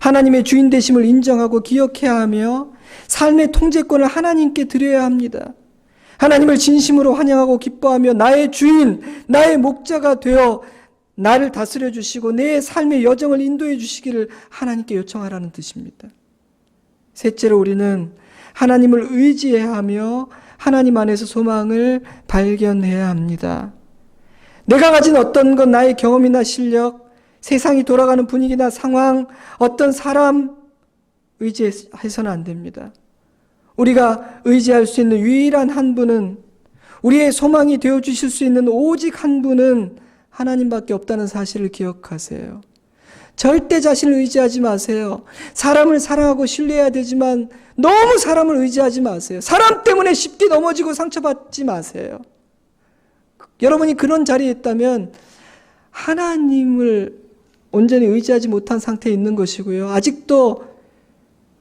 하나님의 주인 되심을 인정하고 기억해야 하며 삶의 통제권을 하나님께 드려야 합니다. 하나님을 진심으로 환영하고 기뻐하며 나의 주인, 나의 목자가 되어 나를 다스려 주시고 내 삶의 여정을 인도해 주시기를 하나님께 요청하라는 뜻입니다. 셋째로, 우리는 하나님을 의지해야 하며 하나님 안에서 소망을 발견해야 합니다. 내가 가진 어떤 것, 나의 경험이나 실력, 세상이 돌아가는 분위기나 상황, 어떤 사람 의지해서는 안 됩니다. 우리가 의지할 수 있는 유일한 한 분은, 우리의 소망이 되어주실 수 있는 오직 한 분은 하나님밖에 없다는 사실을 기억하세요. 절대 자신을 의지하지 마세요. 사람을 사랑하고 신뢰해야 되지만 너무 사람을 의지하지 마세요. 사람 때문에 쉽게 넘어지고 상처받지 마세요. 여러분이 그런 자리에 있다면 하나님을 온전히 의지하지 못한 상태에 있는 것이고요. 아직도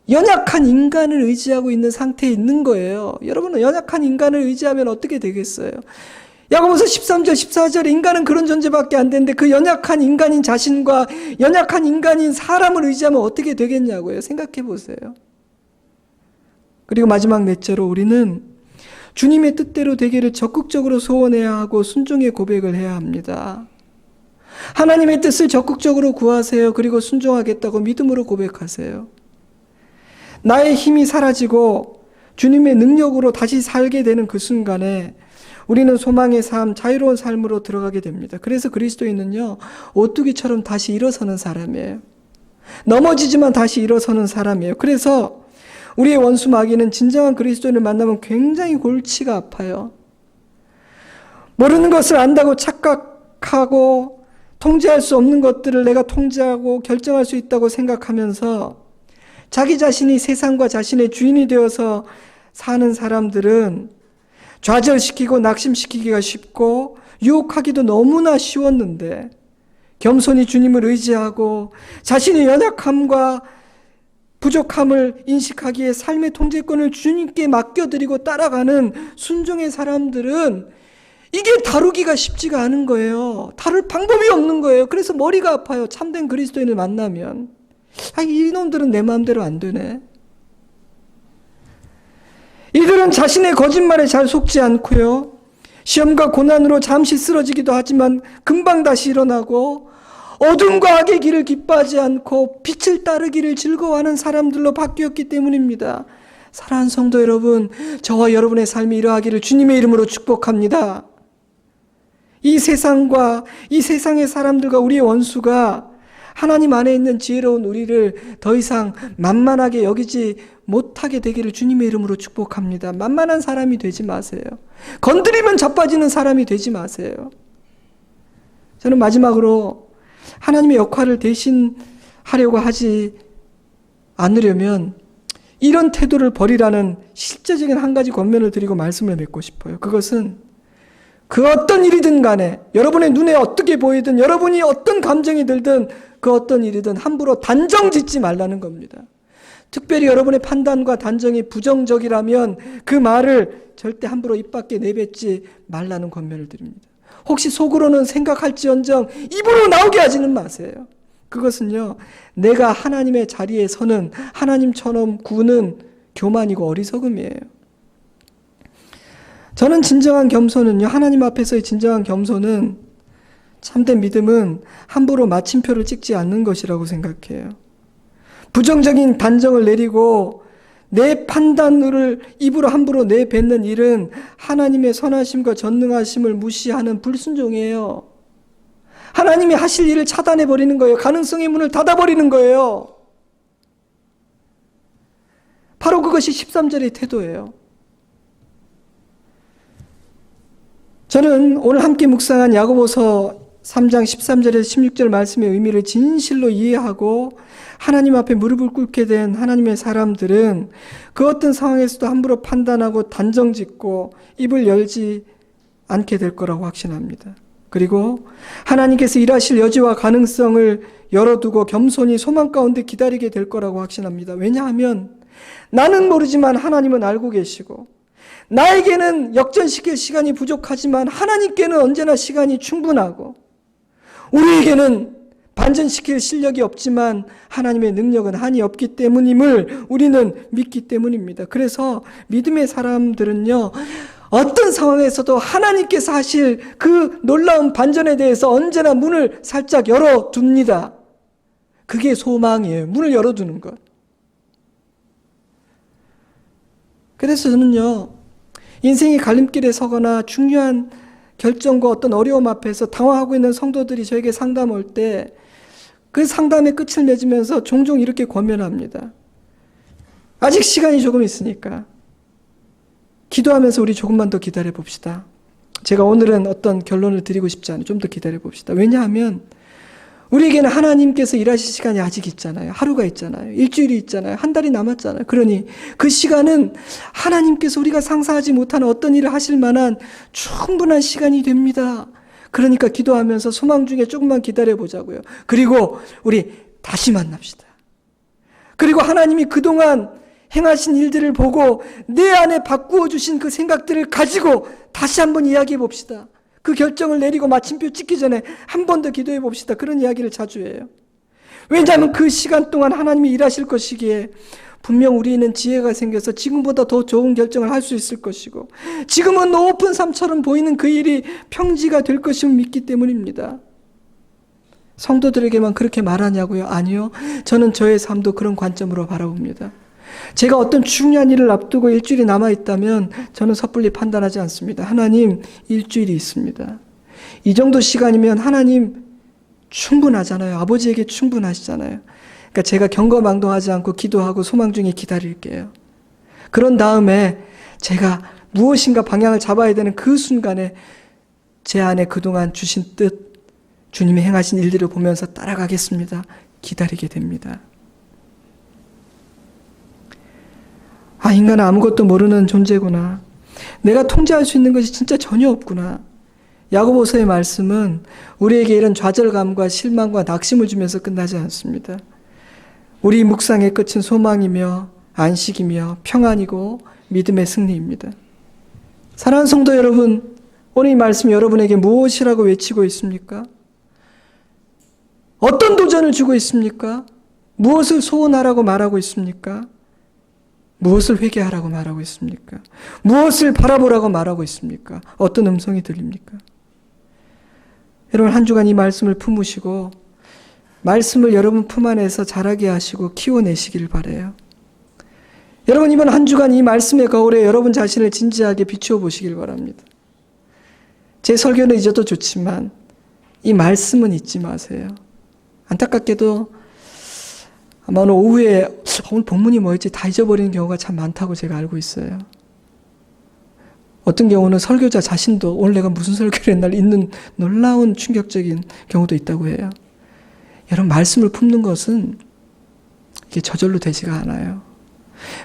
연약한 인간을 의지하고 있는 상태에 있는 거예요. 여러분은 연약한 인간을 의지하면 어떻게 되겠어요? 야고보서 13절 14절에 인간은 그런 존재밖에 안 되는데 그 연약한 인간인 자신과 연약한 인간인 사람을 의지하면 어떻게 되겠냐고요. 생각해 보세요. 그리고 마지막 넷째로 우리는 주님의 뜻대로 되기를 적극적으로 소원해야 하고 순종의 고백을 해야 합니다. 하나님의 뜻을 적극적으로 구하세요. 그리고 순종하겠다고 믿음으로 고백하세요. 나의 힘이 사라지고 주님의 능력으로 다시 살게 되는 그 순간에 우리는 소망의 삶, 자유로운 삶으로 들어가게 됩니다. 그래서 그리스도인은요, 오뚜기처럼 다시 일어서는 사람이에요. 넘어지지만 다시 일어서는 사람이에요. 그래서 우리의 원수 마귀는 진정한 그리스도인을 만나면 굉장히 골치가 아파요. 모르는 것을 안다고 착각하고 통제할 수 없는 것들을 내가 통제하고 결정할 수 있다고 생각하면서 자기 자신이 세상과 자신의 주인이 되어서 사는 사람들은 좌절시키고 낙심시키기가 쉽고 유혹하기도 너무나 쉬웠는데 겸손히 주님을 의지하고 자신의 연약함과 부족함을 인식하기에 삶의 통제권을 주님께 맡겨드리고 따라가는 순종의 사람들은 이게 다루기가 쉽지가 않은 거예요. 다룰 방법이 없는 거예요. 그래서 머리가 아파요. 참된 그리스도인을 만나면. 이놈들은 내 마음대로 안 되네. 이들은 자신의 거짓말에 잘 속지 않고요. 시험과 고난으로 잠시 쓰러지기도 하지만 금방 다시 일어나고 어둠과 악의 길을 기뻐하지 않고 빛을 따르기를 즐거워하는 사람들로 바뀌었기 때문입니다. 사랑하는 성도 여러분, 저와 여러분의 삶이 이러하기를 주님의 이름으로 축복합니다. 이 세상과 이 세상의 사람들과 우리의 원수가 하나님 안에 있는 지혜로운 우리를 더 이상 만만하게 여기지 못하게 되기를 주님의 이름으로 축복합니다. 만만한 사람이 되지 마세요. 건드리면 자빠지는 사람이 되지 마세요. 저는 마지막으로 하나님의 역할을 대신하려고 하지 않으려면 이런 태도를 버리라는 실제적인 한 가지 권면을 드리고 말씀을 맺고 싶어요. 그것은 그 어떤 일이든 간에 여러분의 눈에 어떻게 보이든 여러분이 어떤 감정이 들든 그 어떤 일이든 함부로 단정 짓지 말라는 겁니다. 특별히 여러분의 판단과 단정이 부정적이라면 그 말을 절대 함부로 입 밖에 내뱉지 말라는 권면을 드립니다. 혹시 속으로는 생각할지언정 입으로 나오게 하지는 마세요. 그것은요, 내가 하나님의 자리에 서는 하나님처럼 구는 교만이고 어리석음이에요. 저는 진정한 겸손은요, 하나님 앞에서의 진정한 겸손은, 참된 믿음은 함부로 마침표를 찍지 않는 것이라고 생각해요. 부정적인 단정을 내리고 내 판단을 입으로 함부로 내뱉는 일은 하나님의 선하심과 전능하심을 무시하는 불순종이에요. 하나님이 하실 일을 차단해버리는 거예요. 가능성의 문을 닫아버리는 거예요. 바로 그것이 13절의 태도예요. 저는 오늘 함께 묵상한 야고보서 3장 13절에서 16절 말씀의 의미를 진실로 이해하고 하나님 앞에 무릎을 꿇게 된 하나님의 사람들은 그 어떤 상황에서도 함부로 판단하고 단정짓고 입을 열지 않게 될 거라고 확신합니다. 그리고 하나님께서 일하실 여지와 가능성을 열어두고 겸손히 소망 가운데 기다리게 될 거라고 확신합니다. 왜냐하면 나는 모르지만 하나님은 알고 계시고 나에게는 역전시킬 시간이 부족하지만 하나님께는 언제나 시간이 충분하고 우리에게는 반전시킬 실력이 없지만 하나님의 능력은 한이 없기 때문임을 우리는 믿기 때문입니다. 그래서 믿음의 사람들은요, 어떤 상황에서도 하나님께서 하실 그 놀라운 반전에 대해서 언제나 문을 살짝 열어둡니다. 그게 소망이에요. 문을 열어두는 것. 그래서 저는요, 인생의 갈림길에 서거나 중요한 결정과 어떤 어려움 앞에서 당황하고 있는 성도들이 저에게 상담 올 때 그 상담의 끝을 맺으면서 종종 이렇게 권면합니다. 아직 시간이 조금 있으니까 기도하면서 우리 조금만 더 기다려 봅시다. 제가 오늘은 어떤 결론을 드리고 싶지 않아요. 좀 더 기다려 봅시다. 왜냐하면 우리에게는 하나님께서 일하실 시간이 아직 있잖아요. 하루가 있잖아요. 일주일이 있잖아요. 한 달이 남았잖아요. 그러니 그 시간은 하나님께서 우리가 상상하지 못하는 어떤 일을 하실 만한 충분한 시간이 됩니다. 그러니까 기도하면서 소망 중에 조금만 기다려 보자고요. 그리고 우리 다시 만납시다. 그리고 하나님이 그동안 행하신 일들을 보고 내 안에 바꾸어 주신 그 생각들을 가지고 다시 한번 이야기해 봅시다. 그 결정을 내리고 마침표 찍기 전에 한 번 더 기도해 봅시다. 그런 이야기를 자주 해요. 왜냐하면 그 시간 동안 하나님이 일하실 것이기에 분명 우리는 지혜가 생겨서 지금보다 더 좋은 결정을 할 수 있을 것이고 지금은 높은 산처럼 보이는 그 일이 평지가 될 것임을 믿기 때문입니다. 성도들에게만 그렇게 말하냐고요? 아니요. 저는 저의 삶도 그런 관점으로 바라봅니다. 제가 어떤 중요한 일을 앞두고 일주일이 남아있다면 저는 섣불리 판단하지 않습니다. 하나님, 일주일이 있습니다. 이 정도 시간이면 하나님 충분하잖아요. 아버지에게 충분하시잖아요. 그러니까 제가 경거망동하지 않고 기도하고 소망 중에 기다릴게요. 그런 다음에 제가 무엇인가 방향을 잡아야 되는 그 순간에 제 안에 그동안 주신 뜻, 주님이 행하신 일들을 보면서 따라가겠습니다. 기다리게 됩니다. 인간은 아무것도 모르는 존재구나. 내가 통제할 수 있는 것이 진짜 전혀 없구나. 야고보서의 말씀은 우리에게 이런 좌절감과 실망과 낙심을 주면서 끝나지 않습니다. 우리 묵상의 끝은 소망이며 안식이며 평안이고 믿음의 승리입니다. 사랑하는 성도 여러분, 오늘 이 말씀이 여러분에게 무엇이라고 외치고 있습니까? 어떤 도전을 주고 있습니까? 무엇을 소원하라고 말하고 있습니까? 무엇을 회개하라고 말하고 있습니까? 무엇을 바라보라고 말하고 있습니까? 어떤 음성이 들립니까? 여러분, 한 주간 이 말씀을 품으시고 말씀을 여러분 품 안에서 자라게 하시고 키워내시길 바라요. 여러분, 이번 한 주간 이 말씀의 거울에 여러분 자신을 진지하게 비추어 보시길 바랍니다. 제 설교는 잊어도 좋지만 이 말씀은 잊지 마세요. 안타깝게도 아마 오늘 오후에 오늘 본문이 뭐였지 다 잊어버리는 경우가 참 많다고 제가 알고 있어요. 어떤 경우는 설교자 자신도 오늘 내가 무슨 설교를 했나 잊는 놀라운 충격적인 경우도 있다고 해요. 여러분, 말씀을 품는 것은 이게 저절로 되지가 않아요.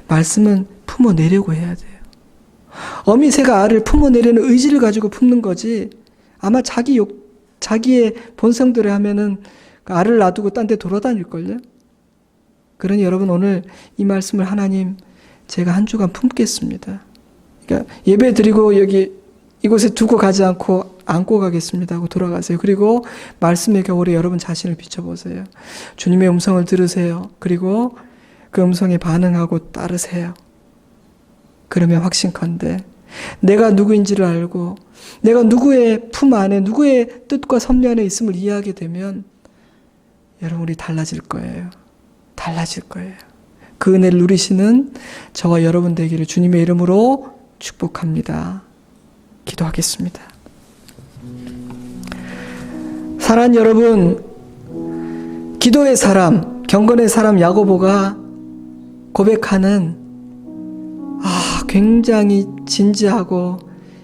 말씀은 품어내려고 해야 돼요. 어미 새가 알을 품어내려는 의지를 가지고 품는 거지 아마 자기의 본성대로 하면은 그 알을 놔두고 딴 데 돌아다닐걸요? 그러니 여러분, 오늘 이 말씀을 하나님, 제가 한 주간 품겠습니다. 그러니까 예배 드리고 여기 이곳에 두고 가지 않고 안고 가겠습니다 하고 돌아가세요. 그리고 말씀의 겨울에 여러분 자신을 비춰보세요. 주님의 음성을 들으세요. 그리고 그 음성에 반응하고 따르세요. 그러면 확신컨대 내가 누구인지를 알고 내가 누구의 품 안에 누구의 뜻과 섭리 안에 있음을 이해하게 되면 여러분, 우리 달라질 거예요. 달라질 거예요. 그 은혜를 누리시는 저와 여러분 되기를 주님의 이름으로 축복합니다. 기도하겠습니다. 사랑하는 여러분, 기도의 사람, 경건의 사람 야고보가 고백하는 굉장히 진지하고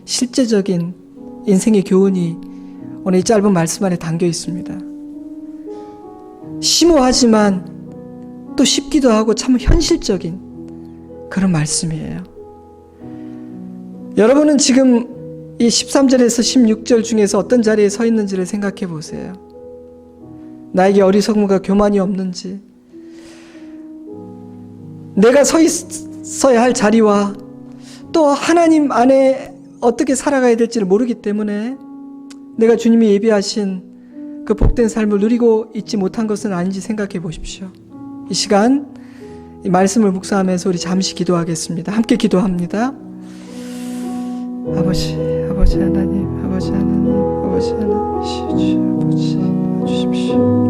실제적인 인생의 교훈이 오늘 이 짧은 말씀 안에 담겨 있습니다. 심오하지만 또 쉽기도 하고 참 현실적인 그런 말씀이에요. 여러분은 지금 이 13절에서 16절 중에서 어떤 자리에 서 있는지를 생각해 보세요. 나에게 어리석음과 교만이 없는지, 내가 서야 할 자리와 또 하나님 안에 어떻게 살아가야 될지를 모르기 때문에 내가 주님이 예비하신 그 복된 삶을 누리고 있지 못한 것은 아닌지 생각해 보십시오. 이 시간 이 말씀을 묵상하면서 우리 잠시 기도하겠습니다. 함께 기도합니다. 아버지 하나님, 아버지 하나님, 아버지 하나님, 아버지 주십시오.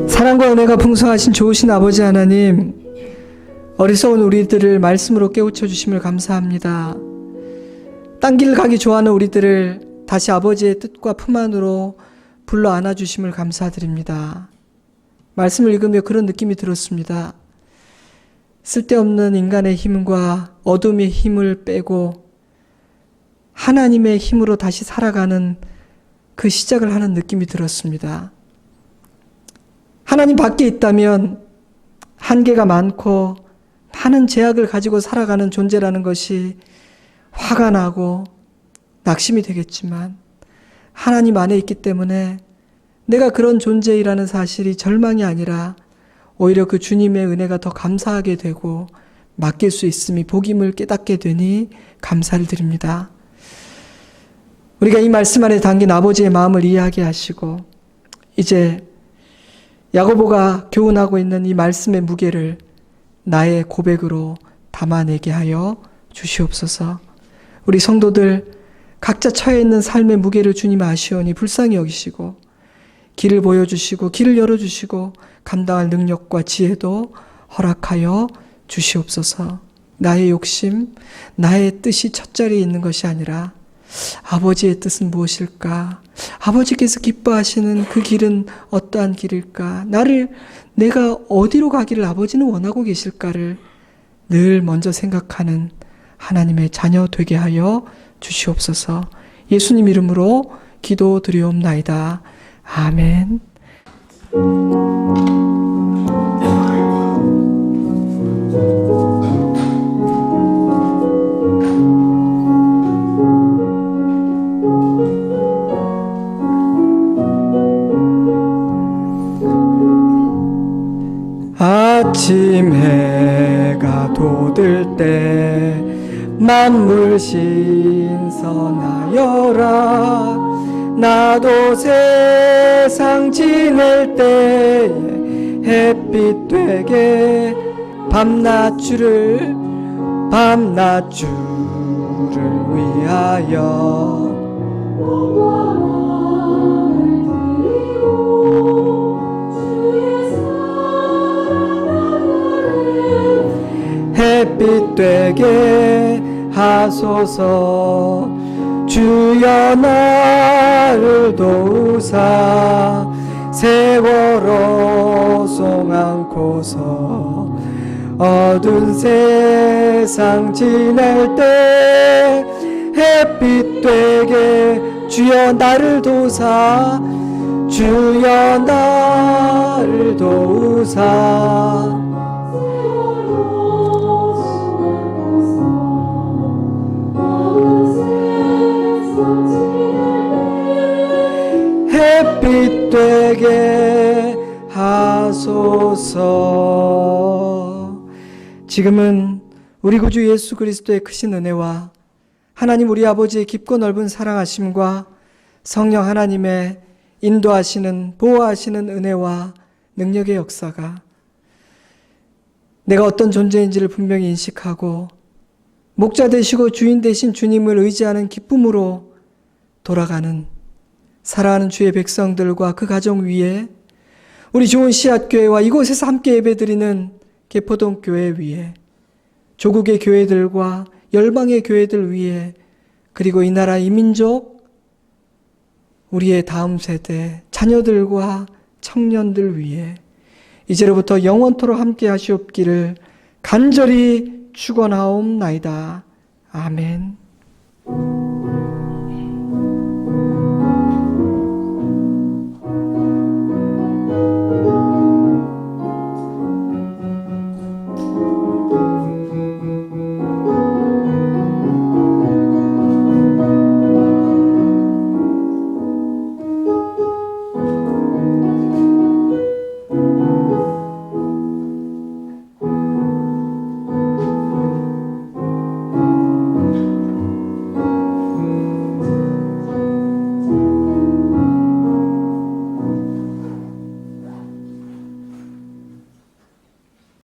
사랑과 은혜가 풍성하신 좋으신 아버지 하나님, 어리석은 우리들을 말씀으로 깨우쳐 주심을 감사합니다. 딴 길 가기 좋아하는 우리들을 다시 아버지의 뜻과 품 안으로 불러 안아주심을 감사드립니다. 말씀을 읽으며 그런 느낌이 들었습니다. 쓸데없는 인간의 힘과 어둠의 힘을 빼고 하나님의 힘으로 다시 살아가는 그 시작을 하는 느낌이 들었습니다. 하나님 밖에 있다면 한계가 많고 많은 제약을 가지고 살아가는 존재라는 것이 화가 나고 낙심이 되겠지만 하나님 안에 있기 때문에 내가 그런 존재이라는 사실이 절망이 아니라 오히려 그 주님의 은혜가 더 감사하게 되고 맡길 수 있음이 복임을 깨닫게 되니 감사를 드립니다. 우리가 이 말씀 안에 담긴 아버지의 마음을 이해하게 하시고 이제 야고보가 교훈하고 있는 이 말씀의 무게를 나의 고백으로 담아내게 하여 주시옵소서. 우리 성도들 각자 처해 있는 삶의 무게를 주님 아시오니 불쌍히 여기시고 길을 보여주시고 길을 열어주시고 감당할 능력과 지혜도 허락하여 주시옵소서. 나의 욕심, 나의 뜻이 첫자리에 있는 것이 아니라 아버지의 뜻은 무엇일까? 아버지께서 기뻐하시는 그 길은 어떠한 길일까? 내가 어디로 가기를 아버지는 원하고 계실까를 늘 먼저 생각하는 하나님의 자녀 되게 하여 주시옵소서. 예수님 이름으로 기도드리옵나이다. 아멘. 아침 해가 돋을 때 만물 신선하여라. 나도 세상 지낼 때에 햇빛 되게 밤낮주를 위하여 햇빛 되게 하소서. 주여 나를 도우사 세월호 송 안고서 어두운 세상 지낼 때 햇빛 되게 주여 나를 도우사 주여 나를 도우사 햇빛 되게 하소서. 지금은 우리 구주 예수 그리스도의 크신 은혜와 하나님 우리 아버지의 깊고 넓은 사랑하심과 성령 하나님의 인도하시는 보호하시는 은혜와 능력의 역사가 내가 어떤 존재인지를 분명히 인식하고 목자 되시고 주인 되신 주님을 의지하는 기쁨으로 돌아가는 사랑하는 주의 백성들과 그 가정 위에 우리 좋은 씨앗교회와 이곳에서 함께 예배드리는 개포동 교회 위에 조국의 교회들과 열방의 교회들 위에 그리고 이 나라 이 민족 우리의 다음 세대 자녀들과 청년들 위에 이제로부터 영원토록 함께 하시옵기를 간절히 축원하옵나이다. 아멘.